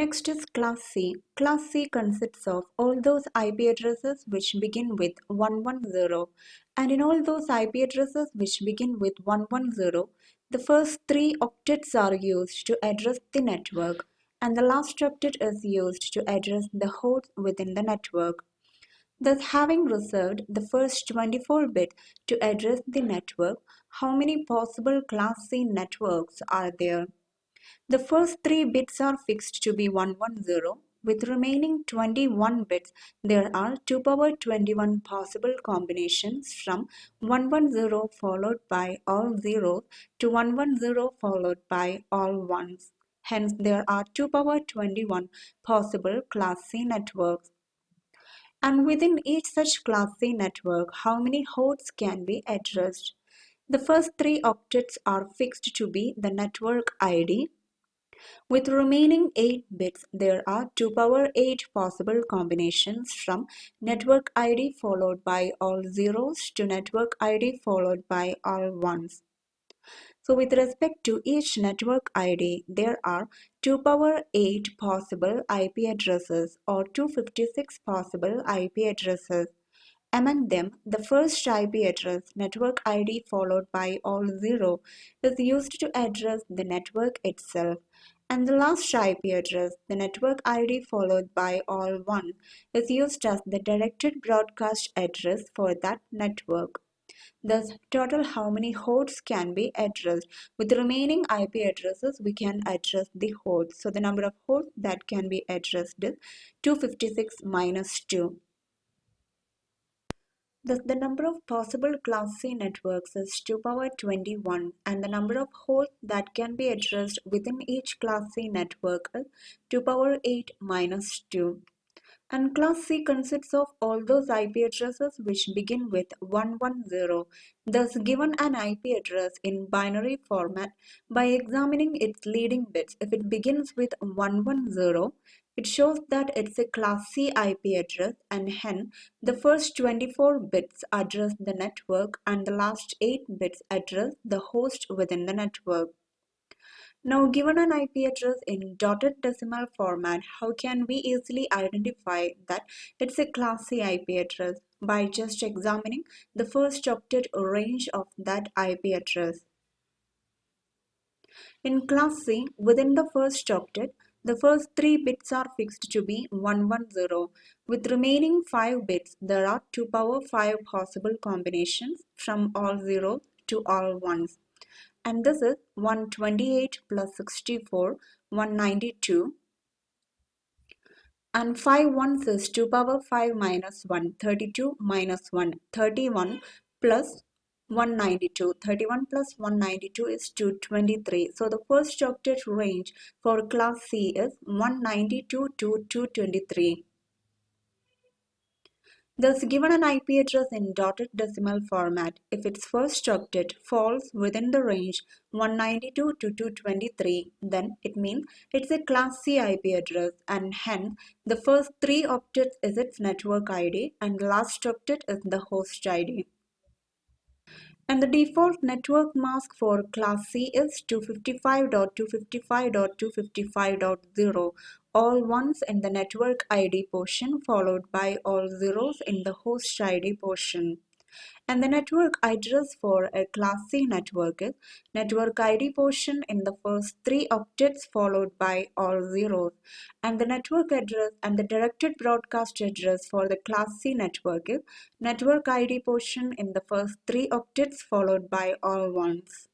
Next is Class C. Class C consists of all those IP addresses which begin with 110, and in all those IP addresses which begin with 110, the first three octets are used to address the network, and the last octet is used to address the host within the network. Thus, having reserved the first 24 bits to address the network, how many possible Class C networks are there? The first three bits are fixed to be 110. With remaining 21 bits, there are 2 power 21 possible combinations from 110 followed by all zeros to 110 followed by all ones. Hence, there are 2 power 21 possible Class C networks. And within each such Class C network, how many hosts can be addressed? The first three octets are fixed to be the network ID. With remaining 8 bits, there are 2 power 8 possible combinations from network ID followed by all zeros to network ID followed by all ones. So with respect to each network ID, there are 2 power 8 possible IP addresses or 256 possible IP addresses. Among them, the first IP address, network ID followed by all 0, is used to address the network itself, and the last IP address, the network ID followed by all 1, is used as the directed broadcast address for that network. Thus, total how many hosts can be addressed? With the remaining IP addresses, we can address the hosts. So the number of hosts that can be addressed is 256 minus 2. Thus, the number of possible Class C networks is 2 power 21, and the number of hosts that can be addressed within each Class C network is 2 power 8 minus 2. And Class C consists of all those IP addresses which begin with 110. Thus, given an IP address in binary format, by examining its leading bits, if it begins with 110, it shows that it's a Class C IP address, and hence the first 24 bits address the network and the last 8 bits address the host within the network. Now, given an IP address in dotted decimal format, how can we easily identify that it's a Class C IP address? By just examining the first octet range of that IP address. In Class C, within the first octet, the first 3 bits are fixed to be 110. With remaining 5 bits, there are 2 power 5 possible combinations from all zeros to all ones. And this is 128 plus 64, 192. And 5 ones is 2 power 5 minus 1, 32 minus 1, 31 plus 192. 31 plus 192 is 223. So the first octet range for Class C is 192 to 223. Thus, given an IP address in dotted decimal format, if its first octet falls within the range 192 to 223, then it means it's a Class C IP address, and hence the first 3 octets is its network ID and the last octet is the host ID. And the default network mask for Class C is 255.255.255.0, all ones in the network ID portion followed by all zeros in the host ID portion. And the network address for a Class C network is network ID portion in the first 3 octets followed by all zeros. And the network address and the directed broadcast address for the Class C network is network ID portion in the first 3 octets followed by all ones.